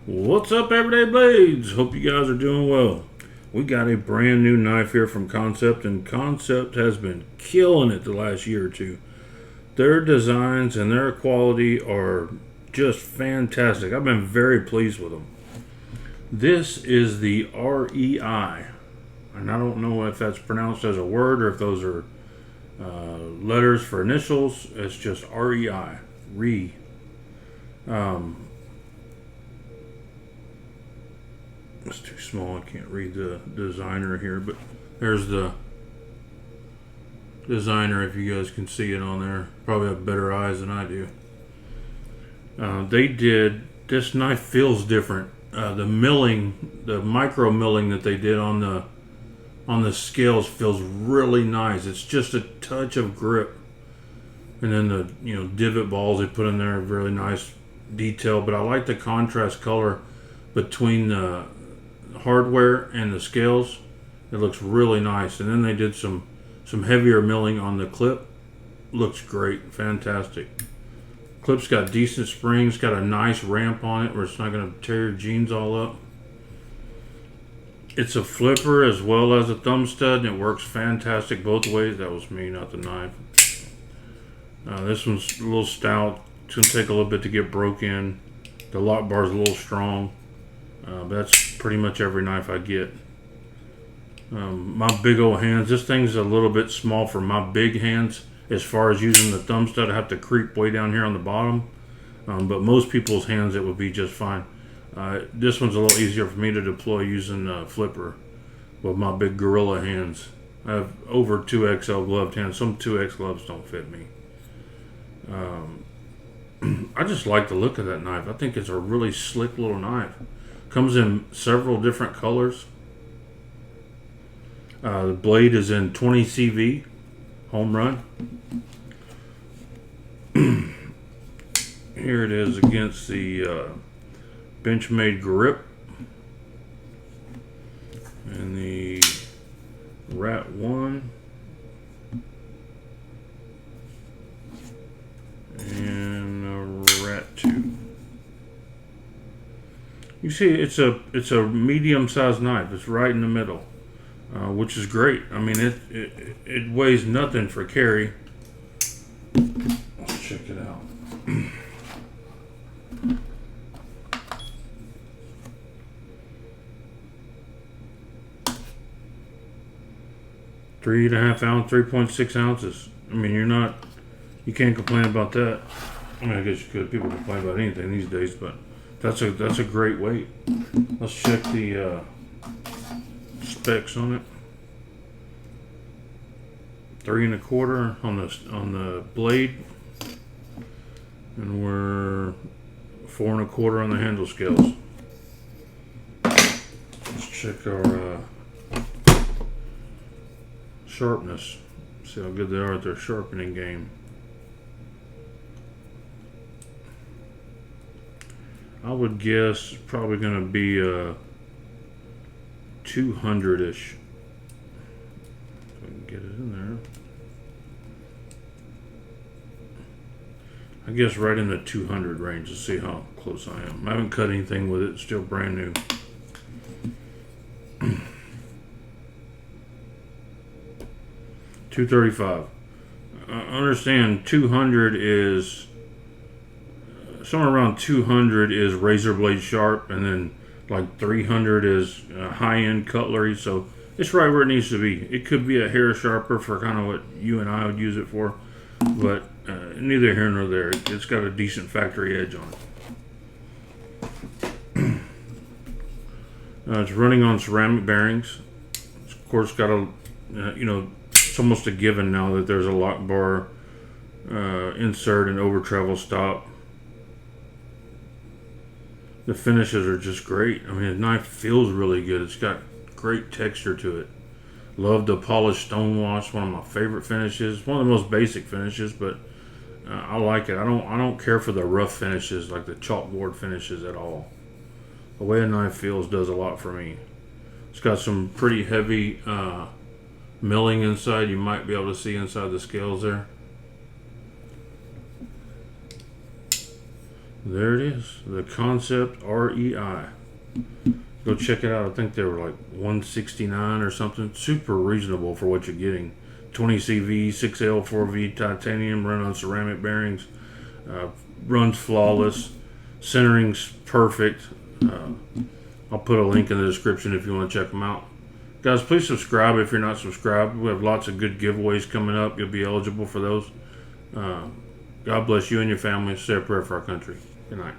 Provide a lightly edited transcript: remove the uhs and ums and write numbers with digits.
What's up, Everyday Blades? Hope you guys are doing well. We got a brand new knife here from Kansept, and Kansept has been killing it the last year or two. Their designs and their quality are just fantastic. I've been very pleased with them. This is the REI, and I don't know if that's pronounced as a word or if those are letters for initials. It's just REI. Re. It's too small. I can't read the designer here, but there's the designer. If you guys can see it on there, probably have better eyes than I do. They did this knife feels different. The milling, the micro milling that they did on the scales feels really nice. It's just a touch of grip, and then the divot balls they put in there are really nice detail. But I like the contrast color between the hardware and the scales. It looks really nice. And then they did some heavier milling on the clip. Looks great, fantastic. Clip's got decent springs, got a nice ramp on it where it's not going to tear your jeans all up. It's a flipper as well as a thumb stud, and it works fantastic both ways. That was me, not the knife. This one's a little stout. It's going to take a little bit to get broke in. The lock bar's a little strong. But that's pretty much every knife I get. My big old hands, this thing's a little bit small for my big hands. As far as using the thumb stud, I have to creep way down here on the bottom. But most people's hands, it would be just fine. This one's a little easier for me to deploy using the flipper with my big gorilla hands. I have over 2XL gloved hands. Some 2X gloves don't fit me. I just like the look of that knife. I think it's a really slick little knife. Comes in several different colors. The blade is in 20 CV, home run. Here it is against the Benchmade grip and the Rat 1 and the Rat 2. You see, it's a medium-sized knife. It's right in the middle, which is great. I mean, it weighs nothing for carry. Let's check it out. 3.5 ounce, 3.6 ounces. I mean, you can't complain about that. I mean, I guess you could. People complain about anything these days, but that's a great weight. Let's check the specs on it. 3 1/4 on the blade, and we're 4 1/4 on the handle scales. Let's check our sharpness. See how good they are at their sharpening game. I would guess probably going to be 200-ish. If I can get it in there. I guess right in the 200 range. Let's see how close I am. I haven't cut anything with it. It's still brand new. $235. Understand 200 is somewhere around 200 is razor blade sharp, and then like 300 is high-end cutlery. So it's right where it needs to be. It could be a hair sharper for kind of what you and I would use it for, but neither here nor there. It's got a decent factory edge on it. It's running on ceramic bearings. It's, of course, got a it's almost a given now that there's a lock bar insert and over travel stop. The finishes are just great. I mean, the knife feels really good. It's got great texture to it. Love the polished stone wash. One of my favorite finishes. One of the most basic finishes, but I like it. I don't care for the rough finishes like the chalkboard finishes at all. The way a knife feels does a lot for me. It's got some pretty heavy milling inside. You might be able to see inside the scales there. There it is, the Kansept REI. Go check it out. I think they were like $169 or something. Super reasonable for what you're getting. 20 CV, 6L, 4V titanium, run on ceramic bearings. Runs flawless. Centering's perfect. I'll put a link in the description if you want to check them out. Guys, please subscribe if you're not subscribed. We have lots of good giveaways coming up. You'll be eligible for those. God bless you and your family. Say a prayer for our country. Good night.